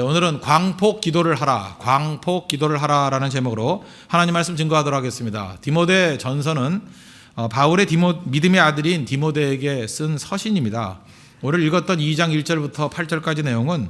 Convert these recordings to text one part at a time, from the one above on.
오늘은 광폭 기도를 하라, 광폭 기도를 하라라는 제목으로 하나님 말씀 증거하도록 하겠습니다. 디모데 전서는 바울의 믿음의 아들인 디모데에게 쓴 서신입니다. 오늘 읽었던 2장 1절부터 8절까지 내용은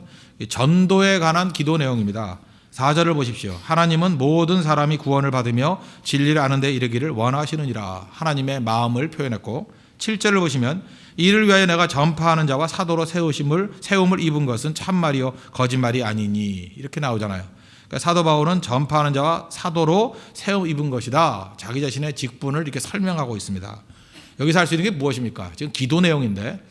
전도에 관한 기도 내용입니다. 4절을 보십시오. 하나님은 모든 사람이 구원을 받으며 진리를 아는 데 이르기를 원하시느니라. 하나님의 마음을 표현했고, 7절을 보시면 이를 위하여 내가 전파하는 자와 사도로 세움을 입은 것은 참말이요 거짓말이 아니니, 이렇게 나오잖아요. 그러니까 사도 바울은 전파하는 자와 사도로 세움 입은 것이다. 자기 자신의 직분을 이렇게 설명하고 있습니다. 여기서 할 수 있는 게 무엇입니까? 지금 기도 내용인데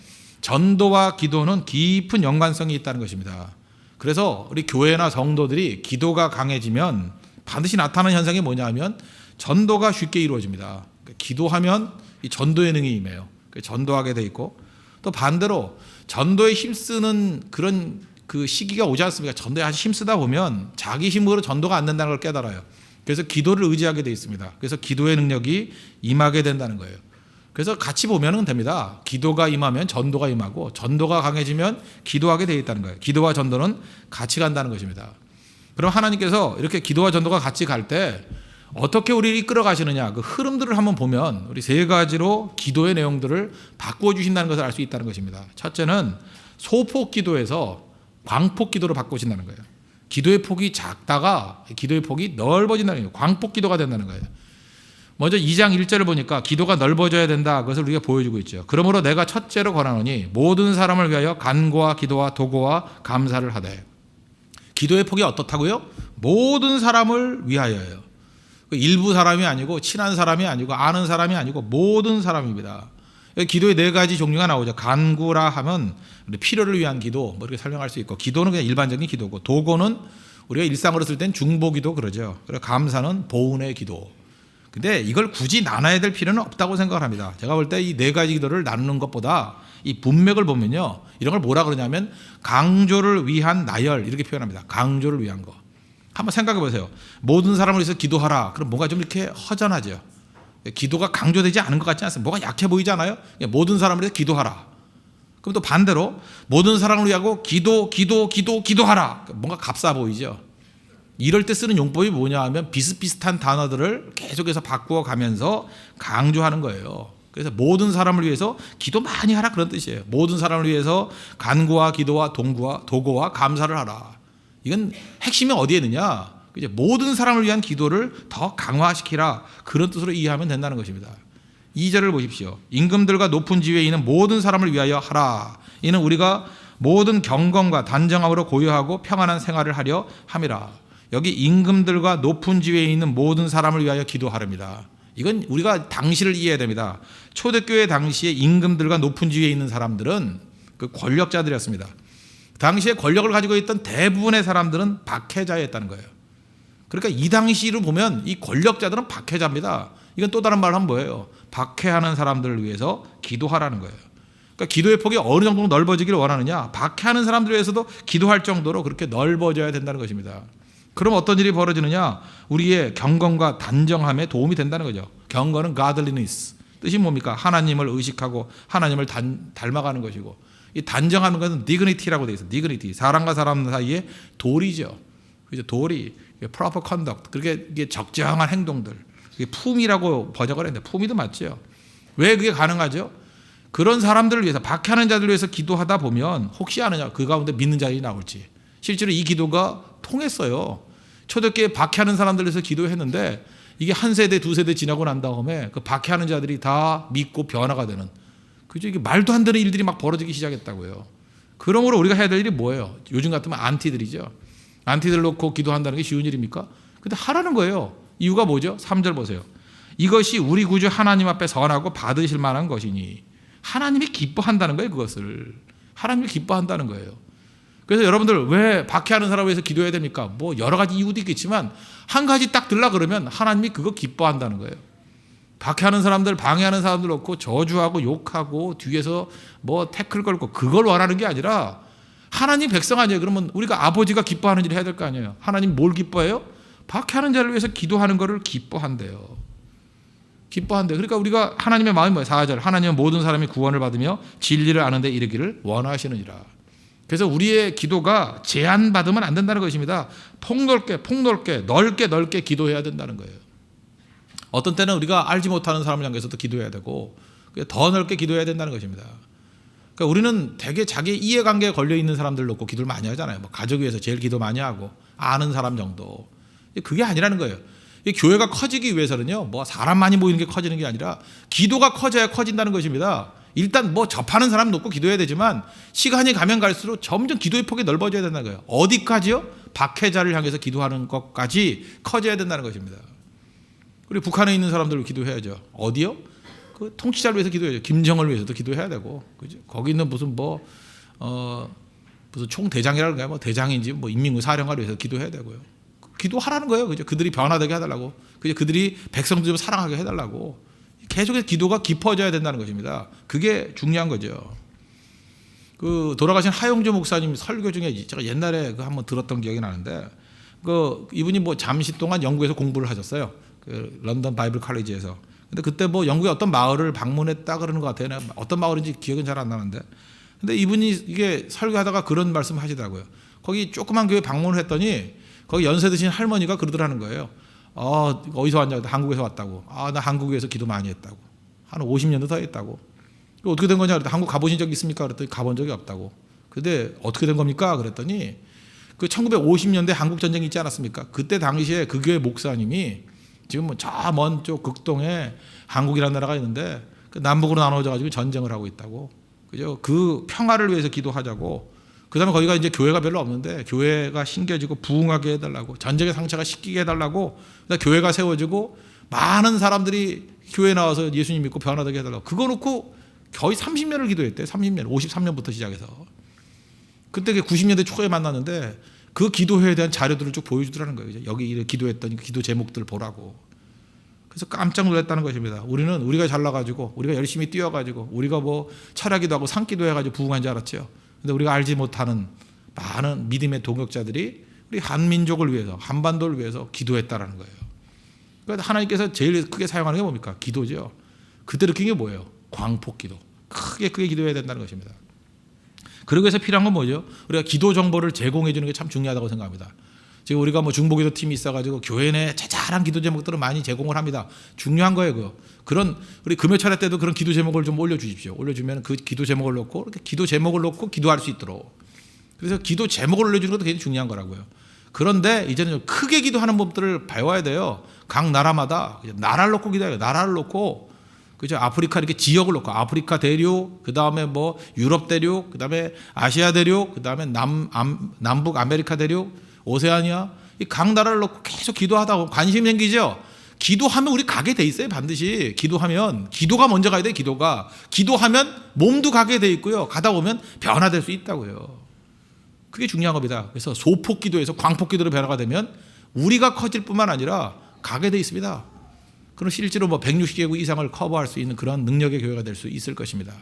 전도와 기도는 깊은 연관성이 있다는 것입니다. 그래서 우리 교회나 성도들이 기도가 강해지면 반드시 나타나는 현상이 뭐냐 하면 전도가 쉽게 이루어집니다. 기도하면 이 전도의 능이 임해요. 전도하게 돼 있고, 또 반대로 전도에 힘쓰는 그런 그 시기가 오지 않습니까? 전도에 아주 힘쓰다 보면 자기 힘으로 전도가 안 된다는 걸 깨달아요. 그래서 기도를 의지하게 돼 있습니다. 그래서 기도의 능력이 임하게 된다는 거예요. 그래서 같이 보면 됩니다. 기도가 임하면 전도가 임하고, 전도가 강해지면 기도하게 되어 있다는 거예요. 기도와 전도는 같이 간다는 것입니다. 그럼 하나님께서 이렇게 기도와 전도가 같이 갈 때 어떻게 우리를 이끌어 가시느냐, 그 흐름들을 한번 보면 우리 세 가지로 기도의 내용들을 바꾸어 주신다는 것을 알 수 있다는 것입니다. 첫째는 소폭 기도에서 광폭 기도로 바꾸신다는 거예요. 기도의 폭이 작다가 기도의 폭이 넓어진다는 거예요. 광폭 기도가 된다는 거예요. 먼저 2장 1절을 보니까 기도가 넓어져야 된다, 그것을 우리가 보여주고 있죠. 그러므로 내가 첫째로 권하노니 모든 사람을 위하여 간구와 기도와 도고와 감사를 하되. 기도의 폭이 어떻다고요? 모든 사람을 위하여요. 일부 사람이 아니고, 친한 사람이 아니고, 아는 사람이 아니고 모든 사람입니다. 기도의 네 가지 종류가 나오죠. 간구라 하면 필요를 위한 기도, 뭐 이렇게 설명할 수 있고, 기도는 그냥 일반적인 기도고, 도고는 우리가 일상으로 쓸 땐 중보기도 그러죠. 그리고 감사는 보은의 기도. 근데 이걸 굳이 나눠야 될 필요는 없다고 생각을 합니다. 제가 볼 때 이 네 가지 기도를 나누는 것보다 이 문맥을 보면요, 이런 걸 뭐라 그러냐면 강조를 위한 나열, 이렇게 표현합니다. 강조를 위한 거. 한번 생각해 보세요. 모든 사람을 위해서 기도하라. 그럼 뭔가 좀 이렇게 허전하죠. 기도가 강조되지 않은 것 같지 않습니까? 뭐가 약해 보이지 않아요? 모든 사람을 위해서 기도하라. 그럼 또 반대로 모든 사람을 위하고 기도하라. 뭔가 값싸 보이죠. 이럴 때 쓰는 용법이 뭐냐 하면 비슷비슷한 단어들을 계속해서 바꾸어 가면서 강조하는 거예요. 그래서 모든 사람을 위해서 기도 많이 하라, 그런 뜻이에요. 모든 사람을 위해서 간구와 기도와 도고와 감사를 하라. 이건 핵심이 어디에 있느냐? 이제 모든 사람을 위한 기도를 더 강화시키라, 그런 뜻으로 이해하면 된다는 것입니다. 2절을 보십시오. 임금들과 높은 지위에 있는 모든 사람을 위하여 하라. 이는 우리가 모든 경건과 단정함으로 고요하고 평안한 생활을 하려 함이라. 여기 임금들과 높은 지위에 있는 모든 사람을 위하여 기도하랍니다. 이건 우리가 당시를 이해해야 됩니다. 초대교회 당시에 임금들과 높은 지위에 있는 사람들은 그 권력자들이었습니다. 당시에 권력을 가지고 있던 대부분의 사람들은 박해자였다는 거예요. 그러니까 이 당시로 보면 이 권력자들은 박해자입니다. 이건 또 다른 말로 하면 뭐예요? 박해하는 사람들을 위해서 기도하라는 거예요. 그러니까 기도의 폭이 어느 정도 넓어지기를 원하느냐? 박해하는 사람들을 위해서도 기도할 정도로 그렇게 넓어져야 된다는 것입니다. 그럼 어떤 일이 벌어지느냐? 우리의 경건과 단정함에 도움이 된다는 거죠. 경건은 godliness, 뜻이 뭡니까? 하나님을 의식하고 하나님을 닮아가는 것이고, 이 단정하는 것은 dignity라고 되어 있어요. dignity, 사람과 사람 사이에 도리죠. 그죠? 도리, proper conduct, 그게 이게 적정한 행동들, 이게 품이라고 번역을 했는데 품이도 맞죠. 왜 그게 가능하죠? 그런 사람들을 위해서, 박해하는 자들을 위해서 기도하다 보면 혹시 아느냐, 그 가운데 믿는 자들이 나올지. 실제로 이 기도가 통했어요. 초대교회 박해하는 사람들을 위해서 기도했는데 이게 한 세대 두 세대 지나고 난 다음에 그 박해하는 자들이 다 믿고 변화가 되는, 그죠? 이게 말도 안 되는 일들이 막 벌어지기 시작했다고요. 그러므로 우리가 해야 될 일이 뭐예요? 요즘 같으면 안티들이죠. 안티들 놓고 기도한다는 게 쉬운 일입니까? 근데 하라는 거예요. 이유가 뭐죠? 3절 보세요. 이것이 우리 구주 하나님 앞에 선하고 받으실 만한 것이니. 하나님이 기뻐한다는 거예요. 그것을 하나님이 기뻐한다는 거예요. 그래서 여러분들 왜 박해하는 사람을 위해서 기도해야 됩니까? 뭐 여러 가지 이유도 있겠지만 한 가지 딱 들라 그러면 하나님이 그거 기뻐한다는 거예요. 박해하는 사람들, 방해하는 사람들 놓고 저주하고 욕하고 뒤에서 뭐 태클 걸고 그걸 원하는 게 아니라 하나님 백성 아니에요. 그러면 우리가 아버지가 기뻐하는 일을 해야 될 거 아니에요. 하나님 뭘 기뻐해요? 박해하는 자를 위해서 기도하는 것을 기뻐한대요. 기뻐한대요. 그러니까 우리가 하나님의 마음이 뭐예요? 4절, 하나님은 모든 사람이 구원을 받으며 진리를 아는 데 이르기를 원하시느니라. 그래서 우리의 기도가 제한받으면 안 된다는 것입니다. 폭넓게 넓게 기도해야 된다는 거예요. 어떤 때는 우리가 알지 못하는 사람을 향해서도 기도해야 되고 더 넓게 기도해야 된다는 것입니다. 그러니까 우리는 되게 자기 이해관계에 걸려있는 사람들 놓고 기도를 많이 하잖아요. 뭐 가족 위해서 제일 기도 많이 하고 아는 사람 정도. 그게 아니라는 거예요. 이 교회가 커지기 위해서는요, 뭐 사람 많이 모이는 게 커지는 게 아니라 기도가 커져야 커진다는 것입니다. 일단 뭐 접하는 사람 놓고 기도해야 되지만 시간이 가면 갈수록 점점 기도의 폭이 넓어져야 된다는 거예요. 어디까지요? 박해자를 향해서 기도하는 것까지 커져야 된다는 것입니다. 우리 북한에 있는 사람들을 기도해야죠. 어디요? 그 통치자를 위해서 기도해야죠. 김정을 위해서도 기도해야 되고, 그죠? 거기 있는 무슨 무슨 총대장이랄까요? 뭐 대장인지 뭐 인민군 사령관을 위해서 기도해야 되고요. 기도하라는 거예요. 그죠? 그들이 변화되게 해달라고. 그죠? 그들이 백성들 좀 사랑하게 해달라고. 계속해서 기도가 깊어져야 된다는 것입니다. 그게 중요한 거죠. 그 돌아가신 하용조 목사님 설교 중에 제가 옛날에 그 한번 들었던 기억이 나는데, 이분이 뭐 잠시 동안 영국에서 공부를 하셨어요. 그 런던 바이블 칼리지에서. 근데 그때 뭐 영국의 어떤 마을을 방문했다 그러는 것 같아요. 어떤 마을인지 기억은 잘 안 나는데. 근데 이분이 이게 설교하다가 그런 말씀 하시더라고요. 거기 조그만 교회 방문을 했더니 거기 연세 드신 할머니가 그러더라는 거예요. 어디서 왔냐? 한국에서 왔다고. 나 한국에서 기도 많이 했다고. 한 50년도 더 했다고. 어떻게 된 거냐? 한국 가보신 적 있습니까? 그랬더니 가본 적이 없다고. 근데 어떻게 된 겁니까? 그랬더니 그 1950년대 한국 전쟁이 있지 않았습니까? 그때 당시에 그 교회 목사님이 지금 저 먼 쪽 극동에 한국이라는 나라가 있는데 그 남북으로 나눠져 가지고 전쟁을 하고 있다고. 그죠? 그 평화를 위해서 기도하자고. 그다음에 거기가 이제 교회가 별로 없는데 교회가 심겨지고 부흥하게 해달라고, 전쟁의 상처가 씻기게 해달라고, 교회가 세워지고 많은 사람들이 교회에 나와서 예수님 믿고 변화되게 해달라고. 그거 놓고 거의 30년을 기도했대. 30년, 53년부터 시작해서. 그때 90년대 초에 만났는데 그 기도회에 대한 자료들을 쭉 보여주더라는 거예요. 여기 기도했더니 기도 제목들을 보라고. 그래서 깜짝 놀랐다는 것입니다. 우리가 잘나가지고 우리가 열심히 뛰어가지고 우리가 뭐 철야기도 하고 산기도 해가지고 부흥한 줄 알았죠. 근데 우리가 알지 못하는 많은 믿음의 동역자들이 우리 한민족을 위해서, 한반도를 위해서 기도했다라는 거예요. 그러니까 하나님께서 제일 크게 사용하는 게 뭡니까? 기도죠. 그때 느낀 게 뭐예요? 광폭기도. 크게 기도해야 된다는 것입니다. 그러기 위해서 필요한 건 뭐죠? 우리가 기도 정보를 제공해 주는 게 참 중요하다고 생각합니다. 지금 우리가 뭐 중보기도 팀이 있어가지고 교회 내 자잘한 기도 제목들을 많이 제공을 합니다. 중요한 거예요, 그거. 그런 우리 금요 차례 때도 그런 기도 제목을 좀 올려주십시오. 올려주면 그 기도 제목을 놓고 이렇게 기도 제목을 놓고 기도할 수 있도록. 그래서 기도 제목을 올려주는 것도 굉장히 중요한 거라고요. 그런데 이제는 좀 크게 기도하는 법들을 배워야 돼요. 각 나라마다 나라를 놓고 기도해요. 나라를 놓고, 그죠? 아프리카 이렇게 지역을 놓고 아프리카 대륙, 그 다음에 뭐 유럽 대륙, 그 다음에 아시아 대륙, 그 다음에 남북 아메리카 대륙, 오세아니아, 이 각 나라를 놓고 계속 기도하다 보면 관심이 생기죠. 기도하면 우리 가게 돼 있어요. 반드시 기도하면, 기도가 먼저 가야 돼. 기도하면 몸도 가게 돼 있고요. 가다 보면 변화될 수 있다고요. 그게 중요한 겁니다. 그래서 소폭 기도에서 광폭 기도로 변화가 되면 우리가 커질 뿐만 아니라 가게 돼 있습니다. 그럼 실제로 뭐 160개국 이상을 커버할 수 있는 그런 능력의 교회가 될 수 있을 것입니다.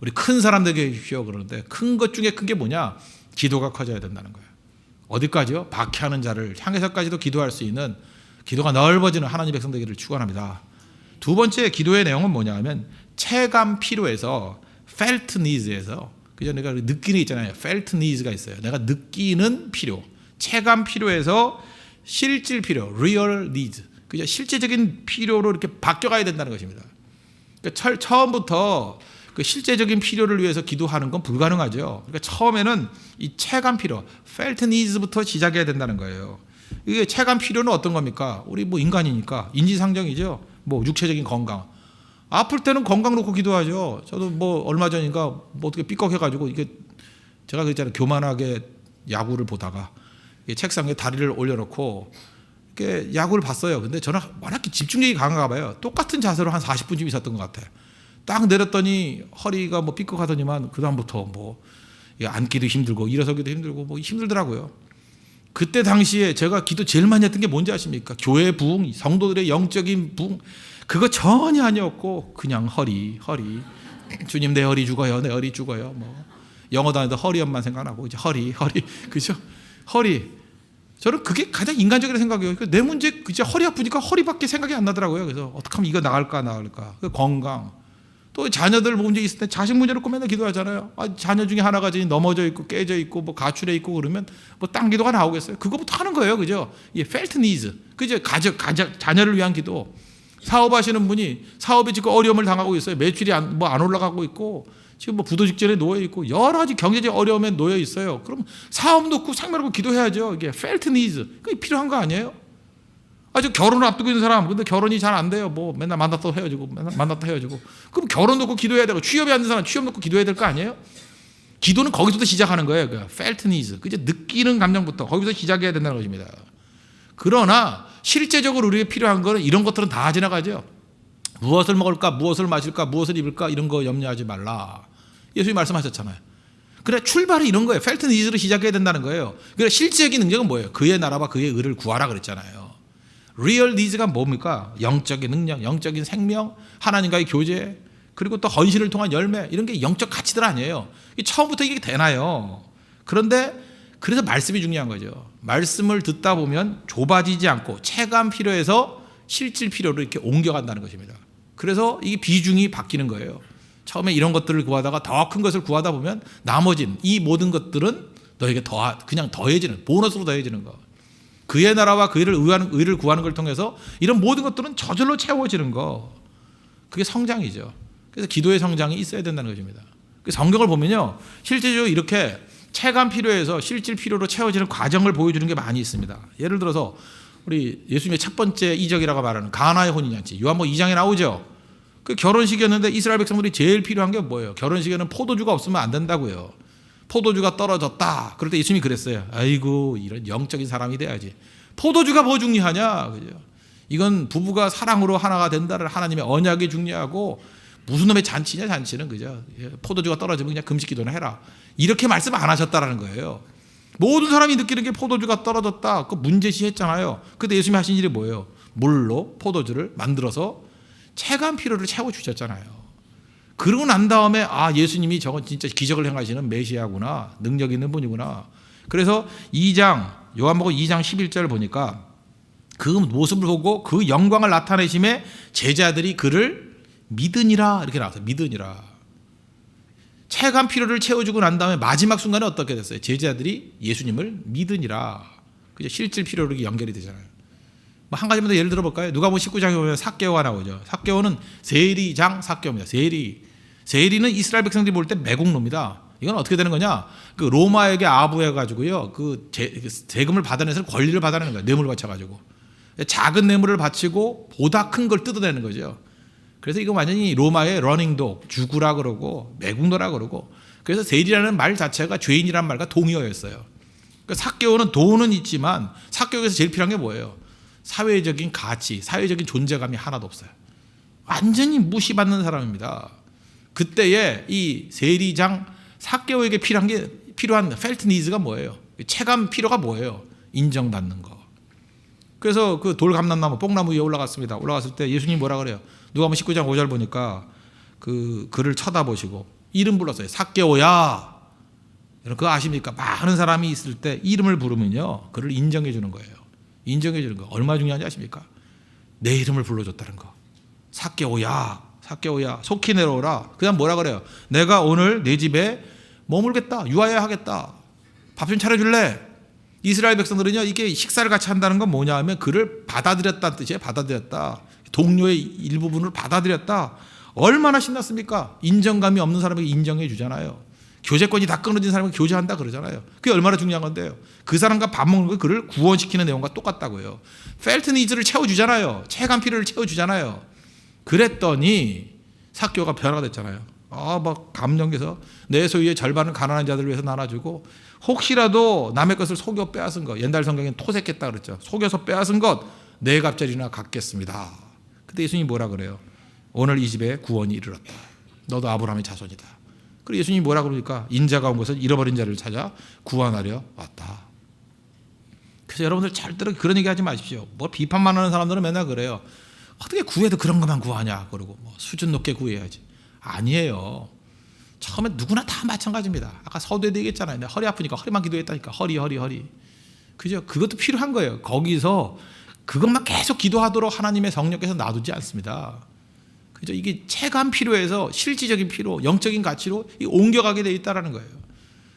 우리 큰 사람 되게 해주십시오. 그러는데 큰 것 중에 큰 게 뭐냐? 기도가 커져야 된다는 거예요. 어디까지요? 박해하는 자를 향해서까지도 기도할 수 있는, 기도가 넓어지는 하나님 백성 되기를 축원합니다. 두 번째 기도의 내용은 뭐냐 하면 체감 필요에서 felt needs에서, 그죠? 내가 느끼는 있잖아요. felt needs가 있어요. 내가 느끼는 필요, 체감 필요에서 실질 필요, real needs, 그죠? 실제적인 필요로 이렇게 바뀌어가야 된다는 것입니다. 그러니까 처음부터 그 실제적인 필요를 위해서 기도하는 건 불가능하죠. 그러니까 처음에는 이 체감 필요, felt needs부터 시작해야 된다는 거예요. 이게 체감 필요는 어떤 겁니까? 우리 뭐 인간이니까 인지상정이죠. 뭐 육체적인 건강. 아플 때는 건강 놓고 기도하죠. 저도 뭐 얼마 전인가 뭐 어떻게 삐걱해가지고 이게 제가 그랬잖아요. 교만하게 야구를 보다가 책상에 다리를 올려놓고 이렇게 야구를 봤어요. 근데 저는 워낙 집중력이 강한가 봐요. 똑같은 자세로 한 40분쯤 있었던 것 같아요. 딱 내렸더니 허리가 뭐 삐걱하더니만 그 다음부터 뭐 앉기도 힘들고 일어서기도 힘들고 뭐 힘들더라고요. 그때 당시에 제가 기도 제일 많이 했던 게 뭔지 아십니까? 교회 부흥, 성도들의 영적인 부흥, 그거 전혀 아니었고 그냥 허리 주님 내 허리 죽어요, 내 허리 죽어요. 뭐 영어 단어도 허리엄만 생각나고 이제 허리 그죠? 허리. 저는 그게 가장 인간적이라 생각해요. 내 문제 그저 허리 아프니까 허리밖에 생각이 안 나더라고요. 그래서 어떻게 하면 이거 나갈까? 그 건강. 또 자녀들 문제 있을 때 자식 문제 놓고 맨날 기도하잖아요. 자녀 중에 하나가 넘어져 있고 깨져 있고 뭐 가출해 있고 그러면 뭐 딴 기도가 나오겠어요? 그거부터 하는 거예요, 그죠? felt needs, 그죠? 자녀를 위한 기도. 사업하시는 분이 사업에 지금 어려움을 당하고 있어요. 매출이 안 올라가고 있고 지금 뭐 부도 직전에 놓여 있고 여러 가지 경제적 어려움에 놓여 있어요. 그럼 사업 놓고 생명 놓고 기도해야죠. 이게 felt needs, 그게 필요한 거 아니에요? 저 결혼을 앞두고 있는 사람, 근데 결혼이 잘 안 돼요. 뭐 맨날 만났다 헤어지고, 맨날 만났다 헤어지고. 그럼 결혼 놓고 기도해야 되고, 취업이 안 된 사람 취업 놓고 기도해야 될 거 아니에요? 기도는 거기서부터 시작하는 거예요. 그 felt needs, 그죠? 느끼는 감정부터 거기서 시작해야 된다는 것입니다. 그러나 실제적으로 우리에게 필요한 거는 이런 것들은 다 지나가죠. 무엇을 먹을까, 무엇을 마실까, 무엇을 입을까 이런 거 염려하지 말라. 예수님이 말씀하셨잖아요. 그래, 출발이 이런 거예요. felt needs로 시작해야 된다는 거예요. 그래, 실제적인 능력은 뭐예요? 그의 나라와 그의 의를 구하라 그랬잖아요. 리얼 니즈가 뭡니까? 영적인 능력, 영적인 생명, 하나님과의 교제, 그리고 또 헌신을 통한 열매, 이런 게 영적 가치들 아니에요. 처음부터 이게 되나요? 그런데 그래서 말씀이 중요한 거죠. 말씀을 듣다 보면 좁아지지 않고 체감 필요해서 실질 필요로 이렇게 옮겨간다는 것입니다. 그래서 이게 비중이 바뀌는 거예요. 처음에 이런 것들을 구하다가 더 큰 것을 구하다 보면 나머진 이 모든 것들은 너에게 그냥 더해지는, 보너스로 더해지는 거. 그의 나라와 그의 의를 구하는 걸 통해서 이런 모든 것들은 저절로 채워지는 거. 그게 성장이죠. 그래서 기도의 성장이 있어야 된다는 것입니다. 성경을 보면요, 실제적으로 이렇게 체감 필요해서 실질 필요로 채워지는 과정을 보여주는 게 많이 있습니다. 예를 들어서 우리 예수님의 첫 번째 이적이라고 말하는 가나의 혼인잔치, 요한복음 2장에 나오죠. 그 결혼식이었는데 이스라엘 백성들이 제일 필요한 게 뭐예요? 결혼식에는 포도주가 없으면 안 된다고요. 포도주가 떨어졌다. 그럴 때 예수님이 그랬어요. 아이고, 이런 영적인 사람이 돼야지. 포도주가 뭐 중요하냐, 그죠? 이건 부부가 사랑으로 하나가 된다를 하나님의 언약이 중요하고, 무슨 놈의 잔치냐, 잔치는, 그죠? 포도주가 떨어지면 그냥 금식 기도나 해라. 이렇게 말씀 안 하셨다라는 거예요. 모든 사람이 느끼는 게 포도주가 떨어졌다. 그 문제시했잖아요. 그때 예수님이 하신 일이 뭐예요? 물로 포도주를 만들어서 체감 필요를 채워주셨잖아요. 그러고 난 다음에 예수님이 저건 진짜 기적을 행하시는 메시아구나, 능력 있는 분이구나. 그래서 요한복음 2장 11절을 보니까 그 모습을 보고 그 영광을 나타내심에 제자들이 그를 믿으니라, 이렇게 나왔어요. 믿으니라. 체감 필요를 채워주고 난 다음에 마지막 순간에 어떻게 됐어요? 제자들이 예수님을 믿으니라. 그죠? 실질 필요로 연결이 되잖아요. 뭐 한 가지만 더 예를 들어볼까요? 누가복음 19장에 보면 삭개오가 나오죠. 삭개오는 세리장 삭개오입니다. 세리는 이스라엘 백성들이 볼 때 매국노입니다. 이건 어떻게 되는 거냐? 그 로마에게 아부해가지고요, 그 세금을 받아내서 권리를 받아내는 거예요. 뇌물을 바쳐가지고 작은 뇌물을 바치고 보다 큰 걸 뜯어내는 거죠. 그래서 이거 완전히 로마의 러닝독, 주구라 그러고 매국노라 그러고, 그래서 세리라는 말 자체가 죄인이란 말과 동의어였어요. 그러니까 삭개오는 돈은 있지만 삭개오에서 제일 필요한 게 뭐예요? 사회적인 가치, 사회적인 존재감이 하나도 없어요. 완전히 무시받는 사람입니다. 그때에 이 세리장 삭개오에게 필요한 felt needs가 뭐예요? 체감 필요가 뭐예요? 인정받는 거. 그래서 그 돌감람나무, 뽕나무 위에 올라갔습니다. 올라갔을 때 예수님이 뭐라 그래요? 누가복음 19장 5절 보니까 그를 쳐다보시고 이름 불렀어요. 삭개오야. 여러분 그거 아십니까? 많은 사람이 있을 때 이름을 부르면요, 그를 인정해 주는 거예요. 인정해 주는 거 얼마나 중요한지 아십니까? 내 이름을 불러줬다는 거. 삭개오야, 삭개오야, 속히 내려오라. 그냥 뭐라 그래요? 내가 오늘 내 집에 머물겠다, 유하여야 하겠다. 밥 좀 차려줄래? 이스라엘 백성들은요, 이게 식사를 같이 한다는 건 뭐냐 하면 그를 받아들였다는 뜻이에요. 받아들였다. 동료의 일부분을 받아들였다. 얼마나 신났습니까? 인정감이 없는 사람에게 인정해 주잖아요. 교제권이 다 끊어진 사람에게 교제한다 그러잖아요. 그게 얼마나 중요한 건데요. 그 사람과 밥 먹는 거 그를 구원시키는 내용과 똑같다고요. felt needs를 채워주잖아요. 체감 필요를 채워주잖아요. 그랬더니 삭개오가 변화가 됐잖아요. 막 감정해서 내 소유의 절반을 가난한 자들을 위해서 나눠주고, 혹시라도 남의 것을 속여 빼앗은 것, 옛날 성경엔 토색했다 그랬죠. 속여서 빼앗은 것 네 갑절이나 갚겠습니다. 그때 예수님이 뭐라 그래요? 오늘 이 집에 구원이 이르렀다. 너도 아브라함의 자손이다. 그리고 예수님이 뭐라 그러니까 인자가 온 것은 잃어버린 자를 찾아 구원하려 왔다. 그래서 여러분들 절대로 그런 얘기 하지 마십시오. 뭐 비판만 하는 사람들은 맨날 그래요. 어떻게 구해도 그런 것만 구하냐, 그러고 뭐 수준 높게 구해야지. 아니에요. 처음에 누구나 다 마찬가지입니다. 아까 서두에도 얘기했잖아요. 내가 허리 아프니까 허리만 기도했다니까. 허리. 그죠? 그것도 필요한 거예요. 거기서 그것만 계속 기도하도록 하나님의 성령께서 놔두지 않습니다. 그죠? 이게 체감 필요에서 실질적인 필요, 영적인 가치로 옮겨가게 돼 있다라는 거예요.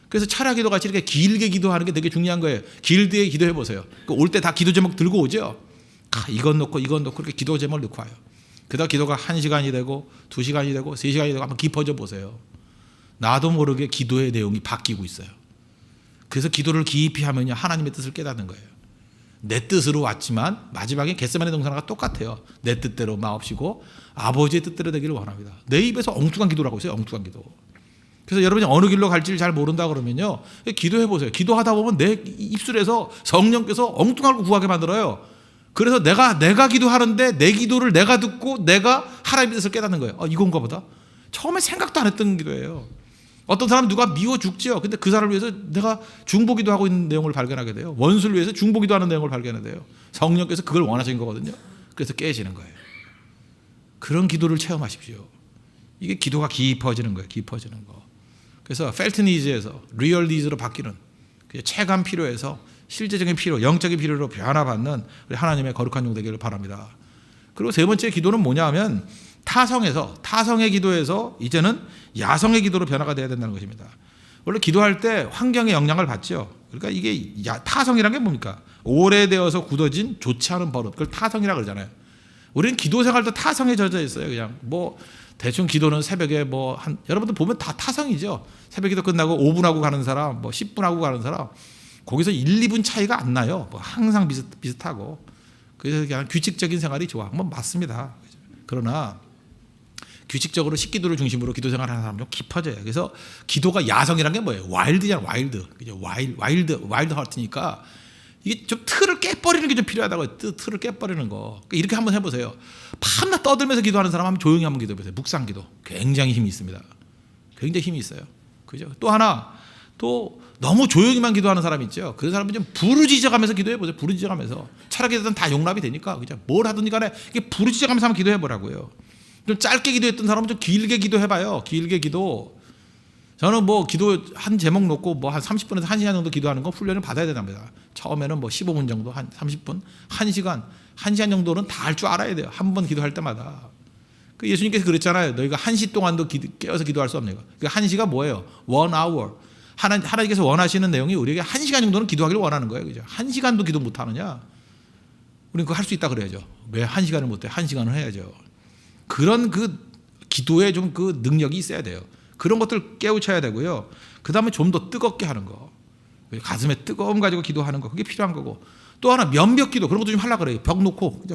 그래서 철야 기도 같이 이렇게 길게 기도하는 게 되게 중요한 거예요. 길게 기도해 보세요. 올 때 다 기도 제목 들고 오죠. 이건 넣고 이렇게 기도 제목을 넣고 와요. 그러다 기도가 1시간이 되고 2시간이 되고 3시간이 되고 한번 깊어져 보세요. 나도 모르게 기도의 내용이 바뀌고 있어요. 그래서 기도를 깊이 하면요, 하나님의 뜻을 깨닫는 거예요. 내 뜻으로 왔지만 마지막에 겟세마네 동산과 똑같아요. 내 뜻대로 마옵시고 아버지의 뜻대로 되기를 원합니다. 내 입에서 엉뚱한 기도를 하고 있어요. 엉뚱한 기도. 그래서 여러분이 어느 길로 갈지를 잘 모른다 그러면요, 기도해 보세요. 기도하다 보면 내 입술에서 성령께서 엉뚱한 걸 구하게 만들어요. 그래서 내가 기도하는데 내 기도를 내가 듣고 내가 하나님의 뜻을 깨닫는 거예요. 이건가 보다. 처음에 생각도 안 했던 기도예요. 어떤 사람 누가 미워 죽지요. 근데 그 사람을 위해서 내가 중보기도 하고 있는 내용을 발견하게 돼요. 원수를 위해서 중보기도 하는 내용을 발견하게 돼요. 성령께서 그걸 원하신 거거든요. 그래서 깨지는 거예요. 그런 기도를 체험하십시오. 이게 기도가 깊어지는 거예요. 깊어지는 거. 그래서 felt needs에서 real needs로 바뀌는, 체감 필요에서 실제적인 필요, 영적인 필요로 변화받는 우리 하나님의 거룩한 종 되기를 바랍니다. 그리고 세 번째 기도는 뭐냐 하면 타성의 기도에서 이제는 야성의 기도로 변화가 돼야 된다는 것입니다. 원래 기도할 때 환경의 영향을 받죠. 그러니까 이게 타성이란 게 뭡니까? 오래되어서 굳어진 좋지 않은 버릇, 그걸 타성이라고 그러잖아요. 우리는 기도 생활도 타성에 젖어 있어요. 그냥 뭐 대충 기도는 새벽에 여러분들 보면 다 타성이죠. 새벽 기도 끝나고 5분 하고 가는 사람, 10분 하고 가는 사람, 거기서 1, 2분 차이가 안 나요. 항상 비슷하고. 그래서 그냥 규칙적인 생활이 좋아. 맞습니다. 그러나 규칙적으로 식기도를 중심으로 기도 생활하는 사람은 좀 깊어져요. 그래서 기도가 야성이란 게 뭐예요? 와일드잖아요. 와일드 하트니까 이게 좀 틀을 깨버리는 게 좀 필요하다고 해요. 틀을 깨버리는 거. 그러니까 이렇게 한번 해보세요. 밤낮 떠들면서 기도하는 사람 한번 조용히 한번 기도해보세요. 묵상기도. 굉장히 힘이 있습니다. 굉장히 힘이 있어요. 그죠? 또 하나, 또 너무 조용히만 기도하는 사람 있죠. 그 사람은 좀 부르짖어가면서 기도해보세요. 부르짖어가면서. 차라리 다 용납이 되니까. 그죠? 뭘 하든지 간에 이게 부르짖어가면서 한번 기도해보라고요. 좀 짧게 기도했던 사람은 좀 길게 기도해봐요. 길게 기도. 저는 기도 한 제목 놓고 한 30분에서 1시간 정도 기도하는 거 훈련을 받아야 된답니다. 처음에는 15분 정도, 한 30분, 1시간 정도는 다 할 줄 알아야 돼요. 한 번 기도할 때마다. 그 예수님께서 그랬잖아요. 너희가 1시 동안도 깨어서 기도할 수 없네요. 그 1시가 뭐예요? 1 hour. 하나님께서 원하시는 내용이 우리에게 1시간 정도는 기도하기를 원하는 거예요. 그죠? 1시간도 기도 못 하느냐? 우리는 그거 할 수 있다 그래야죠. 왜 1시간을 못 해? 1시간을 해야죠. 그런 기도에 좀 능력이 있어야 돼요. 그런 것들 깨우쳐야 되고요. 그 다음에 좀 더 뜨겁게 하는 거. 가슴에 뜨거움 가지고 기도하는 거. 그게 필요한 거고. 또 하나 면벽 기도. 그런 것도 좀 하려고 그래요. 벽 놓고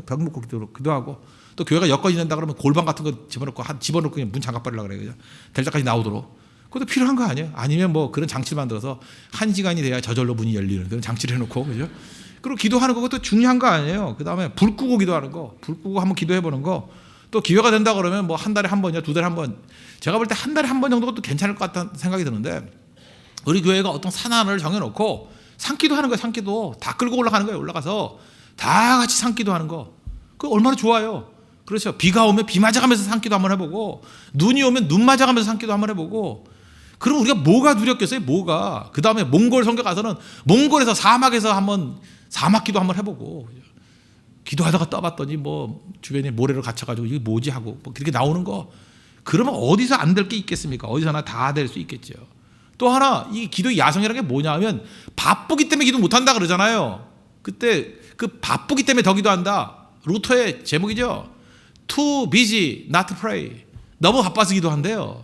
기도하고. 또 교회가 여건이 된다 그러면 골방 같은 거 집어넣고 그냥 문 잠가버리려고 그래요. 그죠? 될 때까지 나오도록. 그것도 필요한 거 아니에요? 아니면 그런 장치를 만들어서 1시간이 돼야 저절로 문이 열리는 그런 장치를 해놓고. 그죠? 그리고 기도하는 것도 중요한 거 아니에요. 그 다음에 불 끄고 기도하는 거. 불 끄고 한번 기도해보는 거. 또 기회가 된다 그러면 한 달에 한 번이냐 2달에 한 번. 제가 볼 때 한 달에 한 번 정도가 또 괜찮을 것 같다는 생각이 드는데, 우리 교회가 어떤 산하를 정해놓고 산기도 하는 거예요. 산기도 다 끌고 올라가는 거예요. 올라가서 다 같이 산기도 하는 거. 그거 얼마나 좋아요. 그렇죠. 비가 오면 비 맞아가면서 산기도 한번 해보고, 눈이 오면 눈 맞아가면서 산기도 한번 해보고. 그럼 우리가 뭐가 두렵겠어요? 뭐가. 그 다음에 몽골 선교 가서는 몽골에서 사막에서 한번 사막기도 한번 해보고, 기도하다가 떠봤더니 주변에 모래로 갇혀가지고 이게 뭐지 하고 그렇게 나오는 거. 그러면 어디서 안 될 게 있겠습니까? 어디서나 다 될 수 있겠죠. 또 하나, 이 기도의 야성이라는 게 뭐냐 하면, 바쁘기 때문에 기도 못한다 그러잖아요. 그때 바쁘기 때문에 더 기도한다. 루터의 제목이죠. Too busy not to pray. 너무 바빠서 기도한대요.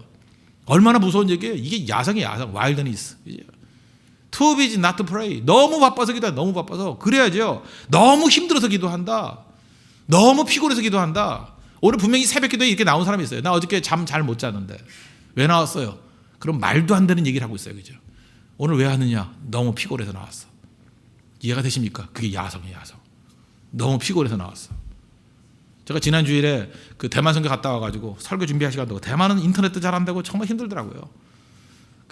얼마나 무서운 얘기예요. 이게 야성이에요. 야성. 와일드니스. Too busy not to pray. 너무 바빠서 기도한다. 너무 바빠서. 그래야죠. 너무 힘들어서 기도한다. 너무 피곤해서 기도한다. 오늘 분명히 새벽 기도에 이렇게 나온 사람이 있어요. 나 어저께 잠 잘 못 잤는데. 왜 나왔어요? 그럼 말도 안 되는 얘기를 하고 있어요. 그죠? 오늘 왜 하느냐? 너무 피곤해서 나왔어. 이해가 되십니까? 그게 야성이에요. 야성. 너무 피곤해서 나왔어. 제가 지난 주일에 대만 선교 갔다 와가지고 설교 준비할 시간도 없고, 대만은 인터넷도 잘 안 되고 정말 힘들더라고요.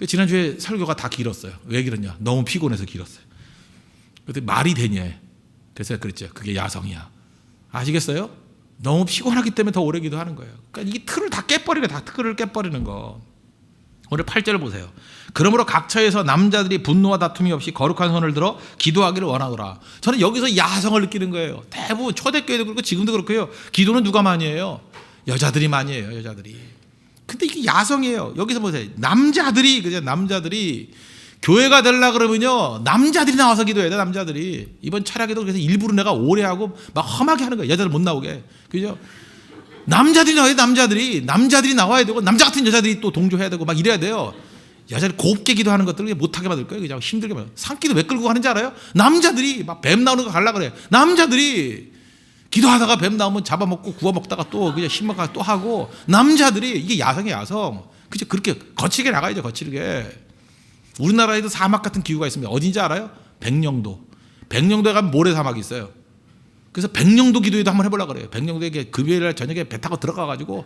지난주에 설교가 다 길었어요. 왜 길었냐? 너무 피곤해서 길었어요. 그때 말이 되냐? 그래서 그랬죠. 그게 야성이야. 아시겠어요? 너무 피곤하기 때문에 더 오래 기도하는 거예요. 그러니까 이 틀을 다 깨버리는 거예요. 틀을 깨버리는 거. 오늘 8절을 보세요. 그러므로 각처에서 남자들이 분노와 다툼이 없이 거룩한 손을 들어 기도하기를 원하더라. 저는 여기서 야성을 느끼는 거예요. 대부분 초대교회도 그렇고 지금도 그렇고요. 기도는 누가 많이 해요? 여자들이 많이 해요. 여자들이. 근데 이게 야성이에요. 여기서 보세요. 남자들이 그죠? 남자들이 교회가 되려 그러면요 남자들이 나와서 기도해야 돼. 남자들이. 이번 철학에도 그래서 일부러 내가 오래 하고 막 험하게 하는 거예요. 여자들 못 나오게. 그죠? 남자들이 나와야 돼. 남자들이 나와야 되고 남자 같은 여자들이 또 동조해야 되고 막 이래야 돼요. 여자들 곱게 기도하는 것들을 못하게 만들 거예요. 그냥 힘들게 만들 거예요. 산기도 왜 끌고 가는지 알아요? 남자들이 막 뱀 나오는 거 가려고 그래요. 남자들이 기도하다가 뱀 나오면 잡아먹고 구워 먹다가 또 그냥 힘먹다가 또 하고 남자들이 이게 야성이에요. 야성. 그죠? 그렇게 거칠게 나가야죠. 거칠게. 우리나라에도 사막 같은 기후가 있습니다. 어딘지 알아요? 백령도. 백령도에 가면 모래 사막이 있어요. 그래서 백령도 기도회도 한번 해보려고 그래요. 백령도에 금요일날 저녁에 배 타고 들어가가지고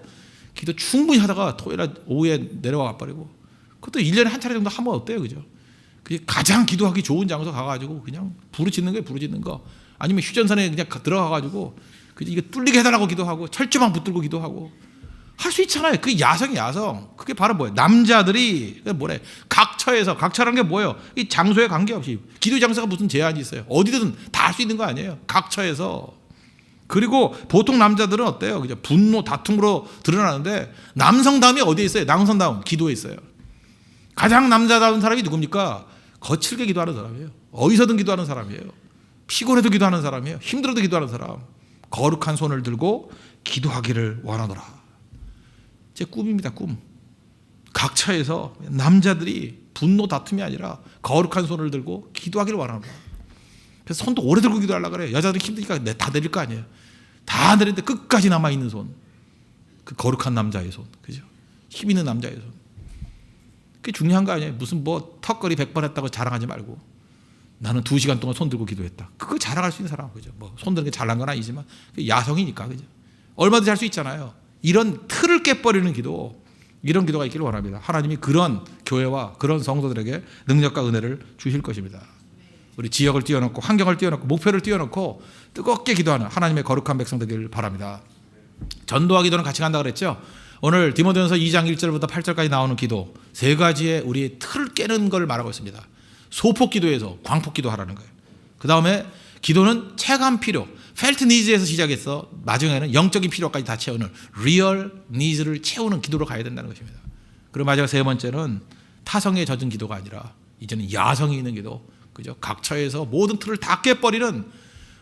기도 충분히 하다가 토요일 오후에 내려와 버리고 그것도 1년에 한 차례 정도 하면 어때요? 그죠? 그게 가장 기도하기 좋은 장소 가가지고 그냥 부르짖는 거예요. 부르짖는 거. 아니면 휴전선에 그냥 들어가가지고 이게 뚫리게 해달라고 기도하고 철조망 붙들고 기도하고 할 수 있잖아요. 그게 야성이 야성. 그게 바로 뭐예요? 남자들이 뭐래? 각처라는 게 뭐예요? 이 장소에 관계없이 기도 장소가 무슨 제한이 있어요? 어디든 다 할 수 있는 거 아니에요? 각처에서. 그리고 보통 남자들은 어때요? 그죠? 분노, 다툼으로 드러나는데 남성다움이 어디에 있어요? 남성다움 기도에 있어요. 가장 남자다운 사람이 누굽니까? 거칠게 기도하는 사람이에요. 어디서든 기도하는 사람이에요. 피곤해도 기도하는 사람이에요. 힘들어도 기도하는 사람. 거룩한 손을 들고 기도하기를 원하노라. 제 꿈입니다. 꿈. 각처에서 남자들이 분노 다툼이 아니라 거룩한 손을 들고 기도하기를 원합니다. 그래서 손도 오래 들고 기도하려고 그래요. 여자들이 힘드니까 다 내릴 거 아니에요. 다 내리는데 끝까지 남아있는 손. 그 거룩한 남자의 손. 그죠? 힘 있는 남자의 손. 그게 중요한 거 아니에요. 무슨 뭐 턱걸이 100번 했다고 자랑하지 말고 나는 2시간 동안 손 들고 기도했다. 그걸 자랑할 수 있는 사람. 그죠? 뭐 손 드는 게 잘난 건 아니지만 야성이니까. 그죠? 얼마든지 할 수 있잖아요. 이런 틀을 깨버리는 기도, 이런 기도가 있기를 원합니다. 하나님이 그런 교회와 그런 성도들에게 능력과 은혜를 주실 것입니다. 우리 지역을 띄워놓고 환경을 띄워놓고 목표를 띄워놓고 뜨겁게 기도하는 하나님의 거룩한 백성 되기를 바랍니다. 전도와 기도는 같이 간다 그랬죠. 오늘 디모데전서 2장 1절부터 8절까지 나오는 기도 3가지의 우리의 틀을 깨는 걸 말하고 있습니다. 소폭 기도에서 광폭 기도하라는 거예요. 그 다음에 기도는 체감 필요, felt needs에서 시작해서 마지막에는 영적인 필요까지 다 채우는 real needs를 채우는 기도로 가야 된다는 것입니다. 그리고 마지막 3번째는 타성에 젖은 기도가 아니라 이제는 야성이 있는 기도, 그죠? 각처에서 모든 틀을 다 깨버리는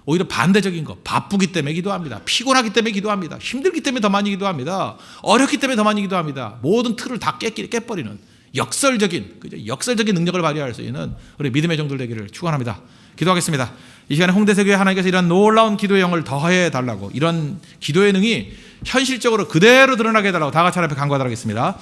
오히려 반대적인 거, 바쁘기 때문에 기도합니다. 피곤하기 때문에 기도합니다. 힘들기 때문에 더 많이 기도합니다. 어렵기 때문에 더 많이 기도합니다. 모든 틀을 다 깨버리는 역설적인, 그죠? 역설적인 능력을 발휘할 수 있는 우리 믿음의 종들 되기를 축원합니다. 기도하겠습니다. 이 시간에 홍대세교회 하나님께서 이런 놀라운 기도의 영을 더해 달라고, 이런 기도의 능이 현실적으로 그대로 드러나게 해달라고 다 같이 하나님 앞에 간구하도록 하겠습니다.